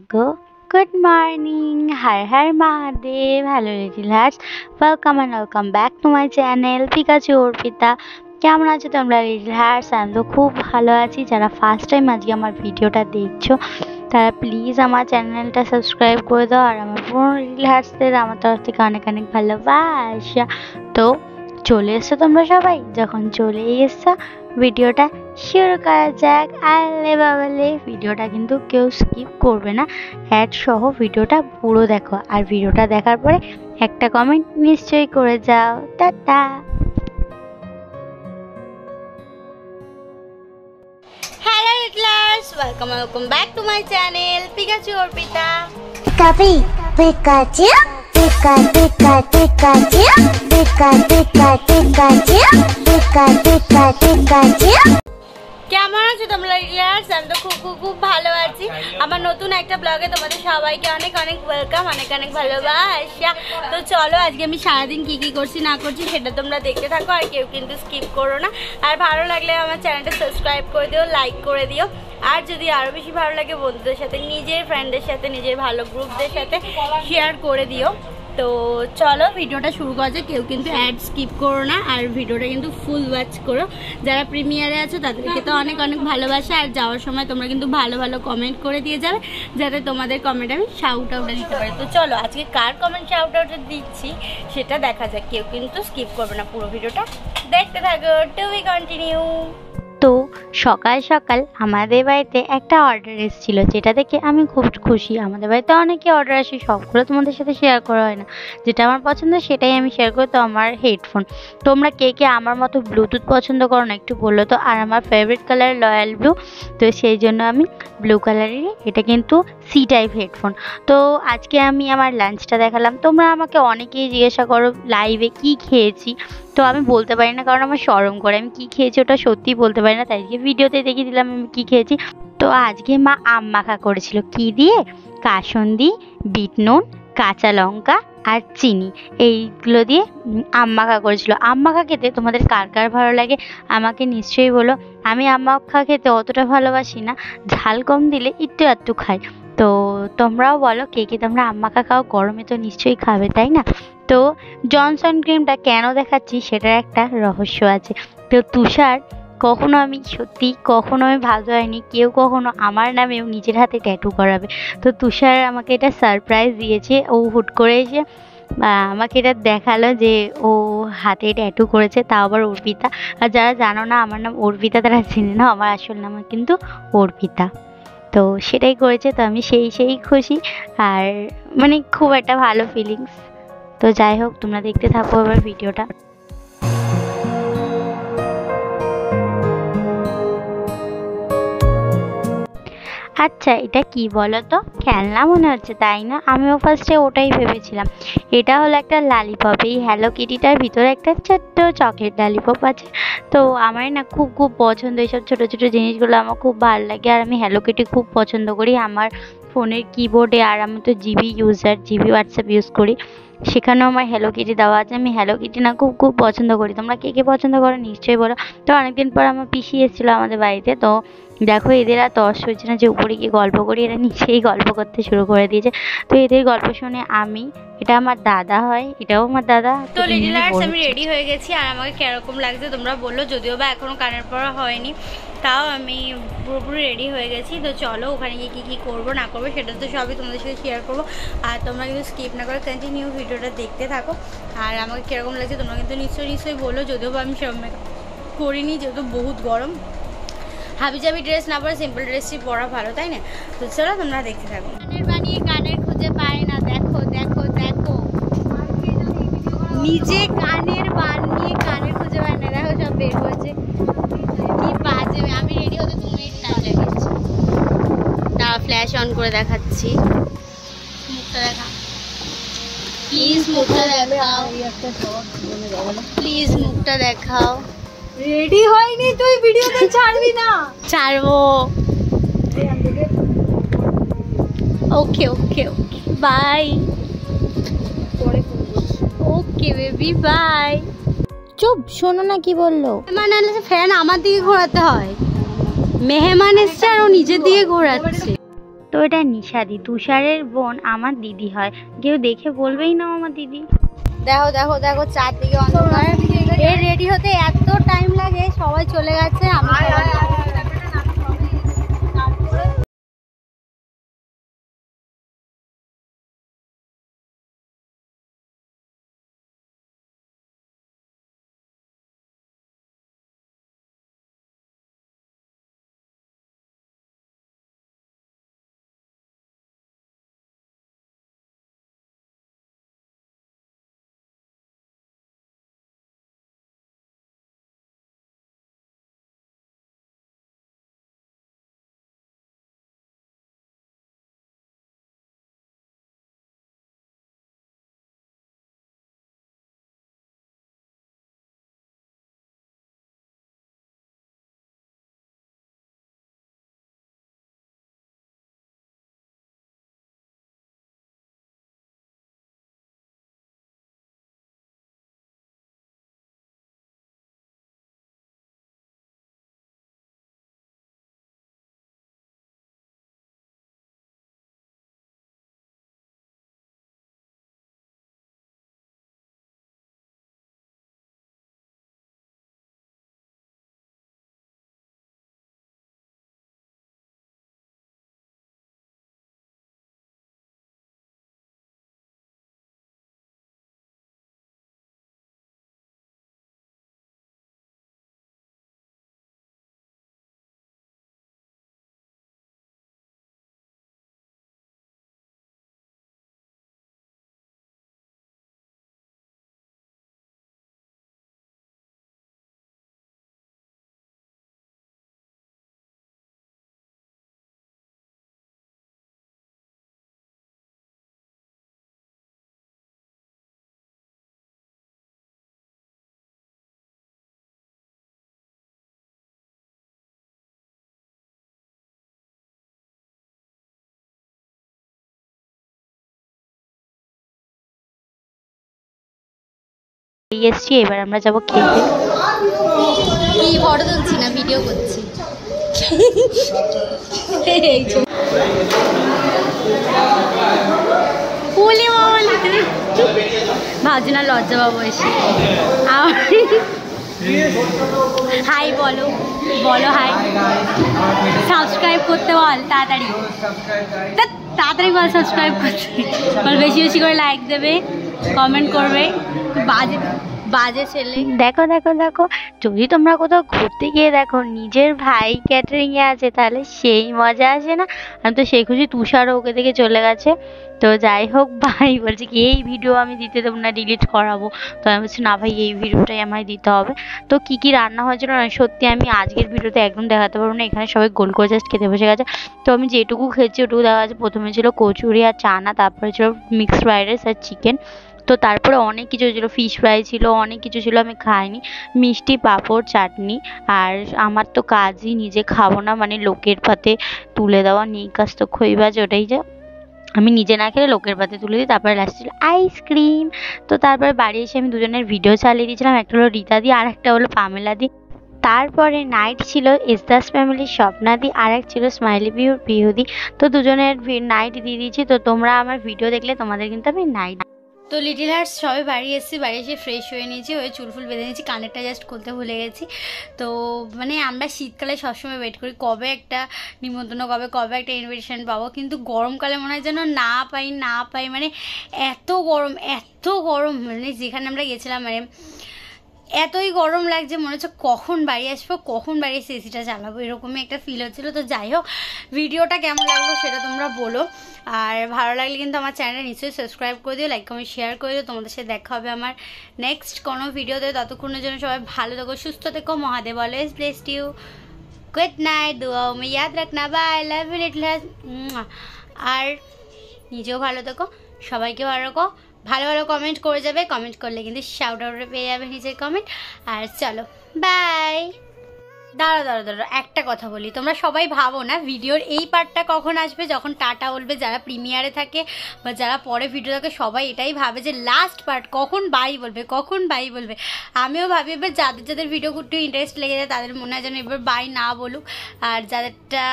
Go. Good morning, Har Har Mahadev, hello little hearts, welcome and welcome back to my channel Pikachu Orpita। কেমন আছো তোমরা little hertz? আমি তো খুব ভালো আছি। যারা ফার্স্ট টাইম আজকে আমার ভিডিওটা দেখছো তারা প্লিজ আমার চ্যানেলটা সাবস্ক্রাইব করে দাও, আর আমার পুরো লিটল হার্টসদের আমার তরফ থেকে অনেক অনেক ভালোবাসা। তো চলে এসছো তোমরা সবাই, যখন চলেই এসছো ভিডিওটা শুরু করা যাক। আলে বাবালে, ভিডিওটা কিন্তু কেউ স্কিপ করবে না, অ্যাড সহ ভিডিওটা পুরো দেখো, আর ভিডিওটা দেখার পরে একটা কমেন্ট নিশ্চয়ই করে যাও। Tata. Hello littlers, welcome back to my channel Pikachu Orpita। Pikachu, Pika Pika Pikachu, Pika Pika Pikachu, Pika Pika Pikachu। কেমন আছো তোমরা লিটলার্স? আমি তো খুব ভালো আছি। আমার নতুন একটা ব্লগে তোমাদের সবাইকে অনেক অনেক ওয়েলকাম, অনেক অনেক ভালোবাসা। তো চলো আজকে আমি সারাদিন কি করছি না করছি সেটা তোমরা দেখতে থাকো, আর কেউ কিন্তু স্কিপ করো না। আর ভালো লাগলে আমার চ্যানেলটা সাবস্ক্রাইব করে দিও, লাইক করে দিও, আর যদি আরও বেশি ভালো লাগে বন্ধুদের সাথে, নিজের ফ্রেন্ডদের সাথে, নিজের ভালো গ্রুপদের সাথে শেয়ার করে দিও। তো চলো ভিডিওটা শুরু করা যায়। কেউ কিন্তু অ্যাড স্কিপ করো না, আর ভিডিওটা কিন্তু ফুল ওয়াচ করো। যারা প্রিমিয়ারে আছো তাদেরকে তো অনেক অনেক ভালোবাসা, আর যাওয়ার সময় তোমরা কিন্তু ভালো ভালো কমেন্ট করে দিয়ে যাবে, যাতে তোমাদের কমেন্ট আমি শাউট আউটে দিতে পারি। তো চলো আজকে কার কমেন্ট শাউট আউটে দিচ্ছি সেটা দেখা যাক। কেউ কিন্তু স্কিপ করবে না, পুরো ভিডিওটা দেখতে থাকো। To be continue. তো সকাল সকাল আমাদের বাড়িতে একটা অর্ডার এসেছিল, যেটা দেখে আমি খুব খুশি। আমাদের বাড়িতে অনেকে অর্ডার আসে, সবগুলো তোমাদের সাথে শেয়ার করা হয় না। যেটা আমার পছন্দ সেটাই আমি শেয়ার করি। তো আমার হেডফোন, তোমরা কে কে আমার মতো ব্লুটুথ পছন্দ করো না একটু বললো তো। আর আমার ফেভারিট কালার রয়্যাল ব্লু, তো সেই জন্য আমি ব্লু কালারেরই, এটা কিন্তু সি টাইপ হেডফোন। তো আজকে আমি আমার লাঞ্চটা দেখালাম। তোমরা আমাকে অনেকেই জিজ্ঞাসা করো লাইভে কি খেয়েছি, তো আমি বলতে পারি না, কারণ আমার শরম করে। আমি কি খেয়েছি ওটা সত্যিই বলতে পারি না, তাই ভিডিওতে দেখিয়ে দিলাম আমি কি খেয়েছি। তো আজকে মা আম মাখা করেছিল, কি দিয়ে? কাসুন্দি, বিট নুন, কাঁচা লঙ্কা আর চিনি, এইগুলো দিয়ে আম মাখা করেছিল। আম মাখা খেতে তোমাদের কার কার ভালো লাগে আমাকে নিশ্চয়ই বলো। আমি আম মাখা খেতে অতটা ভালোবাসি না, ঝাল কম দিলে একটু একটু খাই। তো তোমরাও বলো কে কে তোমরা আম মাখা খাও? গরমে তো নিশ্চয়ই খাবে, তাই না? তো জনসন ক্রিমটা কেন দেখাচ্ছি সেটার একটা রহস্য আছে। তো তুষার কখনো আমি ভাবতে হয়নি কেউ কখনো আমার নামেও নিজের হাতে ট্যাটু করাবে। তো তুষার আমাকে এটা সারপ্রাইজ দিয়েছে। ও হুট করে এসে আমাকে এটা দেখালো যে ও হাতে ট্যাটু করেছে, তাও আবার অর্পিতা। আর যারা জানো না আমার নাম অর্পিতা তারা চিনে না, আমার আসল নাম কিন্তু অর্পিতা। তো সেটাই করেছে, তো আমি সেই খুশি, আর মানে খুব একটা ভালো ফিলিংস। তো যাই হোক, তোমরা দেখতে থাকো এবার ভিডিওটা। আচ্ছা এটা কি বলো তো? খেলনা মনে হচ্ছে, তাই না? আমিও ফার্স্টে ওটাই ভেবেছিলাম। এটা হলো একটা লালিপপ। এই হ্যালো কিটিটার ভিতরে একটা ছোট্ট চকলেট লালিপপ আছে। তো আমার না খুব পছন্দ এইসব ছোটো ছোটো জিনিসগুলো, আমার খুব ভালো লাগে। আর আমি হ্যালো কিটি খুব পছন্দ করি। আমার ফোনের কিবোর্ডে, আর আমি তো জিবি হোয়াটসঅ্যাপ ইউজ করি, সেখানেও আমার হ্যালো কিটি দেওয়া আছে। আমি হ্যালো কিটি না খুব পছন্দ করি। তোমরা কে কে পছন্দ করো নিশ্চয়ই বলো। তো অনেকদিন পর আমার পিসি এসেছিলো আমাদের বাড়িতে। তো দেখো এদের আর তর্স হয়েছে না যে উপরে গিয়ে গল্প করি, এরা নিচেই গল্প করতে শুরু করে দিয়েছে। তো এদের গল্প শুনে আমি, এটা আমার দাদা হয়, এটাও আমার দাদা। তো লিটল হার্টস আমি রেডি হয়ে গেছি, আর আমাকে কিরকম লাগছে তোমরা বললো। যদিও বা এখনো কানের পড়া হয়নি, তাও আমি পুরোপুরি রেডি হয়ে গেছি। তো চলো ওখানে গিয়ে কী করবো না করবো সেটা তো সবই তোমাদের সাথে শেয়ার করবো। আর তোমরা কিন্তু স্কিপ না করে কন্টিনিউ ভিডিওটা দেখতে থাকো। আর আমাকে কীরকম লাগছে তোমরা কিন্তু নিশ্চয়ই বলো। যদিও বা আমি সেরকম করিনি, যেহেতু বহুত গরম। হাবিজাবি ড্রেস না পরে সিম্পল ড্রেসই পরা ভালো, তাই না? তো চলো তোমরা দেখতে থাকো। কানের বানিয়ে কানের খুঁজে পায় না, দেখো নিজে কানের বানিয়ে কানের খুঁজে পায় না, দেখো সব বের হয়েছে। কি বাজে! আমি রেডি হতে 2 মিনিট টাইম লেগেছে। ফ্ল্যাশ অন করে দেখাচ্ছি, মুখটা দেখা। প্লিজ মুখটা দেখাও, প্লিজ মুখটা দেখাও। রেডি হয়নি তুই, ভিডিওতে ছাড়বি না? ছাড়বো। Okay okay okay bye. Okay baby bye. চুপ, শোনো না কি বললো। মেহমান এলে ফ্যান আমার দিকে ঘোরাতে হয়, মেহমান এসছে আর ও নিজের দিকে ঘোরাচ্ছে। তো এটা নিশাদি, তুষারের বোন, আমার দিদি হয়। কেউ দেখে বলবেই না আমার দিদি। দেখো দেখো দেখো চারদিকে অন্ধকার। এর রেডি হতে এত টাইম লাগে, সবাই চলে গেছে। আমি এসছি, এবার আমরা যাবো খেতে। কি ফটো তুলছি না, ভিডিও করছি। ফুলি মামালি তুমি ভাবছি না লজ্জা পাবো এসে। হাই বলো, বলো হাই। সাবস্ক্রাইব করতে বল তাড়াতাড়ি, তাড়াতাড়ি বল সাবস্ক্রাইব করতে বল, বেশি বেশি করে লাইক দেবে, কমেন্ট করবে। বাজে বাজে ছেলে। দেখো দেখো দেখো, যদি তোমরা কোথাও ঘুরতে গিয়ে দেখো নিজের ভাই ক্যাটারিং এ আছে, তাহলে সেই মজা আসে না? আমি তো সেই খুশি, তুষারও ওকে থেকে চলে গেছে। তো যাই হোক, ভাই বলছে কি এই ভিডিও আমি দিতে দেবো না, ডিলিট করাবো। তো আমি বলছি না ভাই, এই ভিডিওটাই আমায় দিতে হবে। তো কি কি রান্না হয়েছিল না, সত্যি আমি আজকের ভিডিওতে একদম দেখাতে পারবো না। এখানে সবাই গোল করে জাস্ট খেতে বসে গেছে। তো আমি যেটুকু খেয়েছি ওটুকু দেখা যাচ্ছে। প্রথমে ছিল কচুরি আর চানা, তারপরে ছিল মিক্সড ফ্রাইড রাইস আর চিকেন। তো তারপরে অনেক কিছু ছিল, ফিশ ফ্রাই ছিল, অনেক কিছু ছিল, আমি খাইনি। মিষ্টি, পাঁপড়, চাটনি। আর আমার তো কাজই নিজে খাবো না, মানে লোকের পাতে তুলে দেওয়া, নেই কাজ তো খইবাজ, ওটাই যে আমি নিজে না খেলে লোকের পাতে তুলে দিই। তারপরে লাস্টে ছিল আইসক্রিম। তো তারপরে বাড়ি এসে আমি দুজনের ভিডিও চালিয়ে দিয়েছিলাম, একটা হলো রীতা দি আর একটা হলো পামেলা দি। তারপরে নাইট ছিল এসদাস ফ্যামিলির স্বপ্নাদি, আর এক ছিল স্মাইলি পিউর প্রিয়দি। তো দুজনের নাইট দিয়ে দিয়েছি। তো তোমরা আমার ভিডিও দেখলে তোমাদের কিন্তু আমি নাইট। তো লিটিল হার্টস সবাই বাড়ি এসেছি, বাড়ি এসে ফ্রেশ হয়ে নিয়েছি, হয়ে চুল ফুল বেঁধে নিয়েছি, কানেরটা জাস্ট খুলতে ভুলে গেছি। তো মানে আমরা শীতকালে সবসময় ওয়েট করি কবে একটা নিমন্ত্রণ, কবে একটা ইনভিটেশন পাবো, কিন্তু গরমকালে মনে হয় যেন না পাই, মানে এত গরম, মানে যেখানে আমরা গেছিলাম মানে এতই গরম লাগছে, মনে হচ্ছে কখন বাড়ি আসবো, কখন বাড়ি এসে এসিটা চালাবো, এরকমই একটা ফিল হচ্ছিলো। তো যাই হোক, ভিডিওটা কেমন লাগলো সেটা তোমরা বলো, আর ভালো লাগলে কিন্তু আমার চ্যানেলটা নিশ্চয়ই সাবস্ক্রাইব করে দিও, লাইক কমেন্ট শেয়ার করে দিও। তোমাদের সাথে দেখা হবে আমার নেক্সট কোনো ভিডিওতে। ততক্ষণের জন্য সবাই ভালো থেকো, সুস্থ থেকো, Mahadev always blessed you, good night, দুয়াও মে ইয়াদ রাখনা, bye, love you little hearts. আর নিজেও ভালো থেকো, সবাইকে ভালো রাখো, ভালো ভালো কমেন্ট করে যাবে, কমেন্ট করলে কিন্তু শাউট আউটে পেয়ে যাবে নিজের কমেন্ট। আর চলো বাই। দাঁড়া একটা কথা বলি, তোমরা সবাই ভাবো না ভিডিওর এই পার্টটা কখন আসবে, যখন টাটা বলবে যারা প্রিমিয়ারে থাকে বা যারা পরে ভিডিও থাকে সবাই এটাই ভাবে যে লাস্ট পার্ট কখন বাই বলবে, কখন বাই বলবে। আমিও ভাবি এবার যাদের যাদের ভিডিও একটু ইন্টারেস্ট লেগে যায় তাদের মনে হয় যেন এবার বাই না বলুক, আর যাদেরটা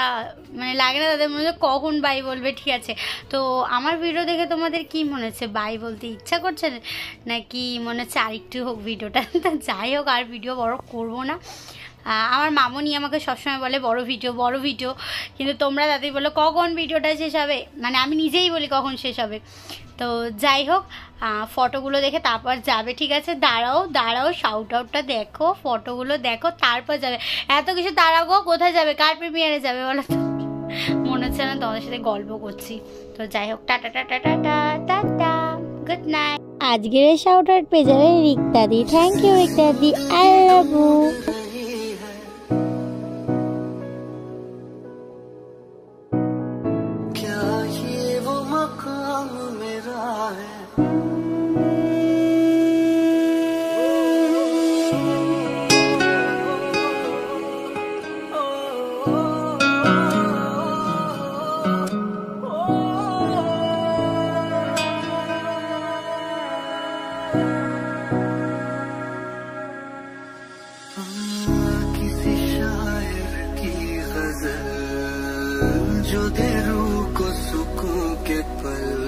মানে লাগে না তাদের মনে হয় কখন বাই বলবে। ঠিক আছে, তো আমার ভিডিও দেখে তোমাদের কি মনে হচ্ছে, বাই বলতে ইচ্ছা করছে নাকি মনে হচ্ছে আরেকটু হোক ভিডিওটা? তা যাই হোক, আর ভিডিও বড় করবো না। আমার মামনি আমাকে সবসময় বলে বড় ভিডিও, কিন্তু তোমরা তাদের বলো কখন ভিডিওটা শেষ হবে, মানে আমি নিজেই বলি কখন শেষ হবে। তো যাই হোক, ফটোগুলো দেখে তারপর যাবে। ঠিক আছে, দাঁড়াও শাউট আউটটা দেখো, ফটোগুলো দেখো, তারপর যাবে। এত কিছু দাঁড়াও, কোথায় যাবে, কার প্রিমিয়ারে যাবে বলো তো? মনে হচ্ছে না তোমাদের সাথে গল্প করছি। তো যাই হোক, tata tata tata tata, good night. আজকের শাউট আউট পেয়ে যাবে রিক্তাদি। থ্যাংক ইউ রিক্তাদি, আই লাভ ইউ। जो दे रूह को सुकून के पल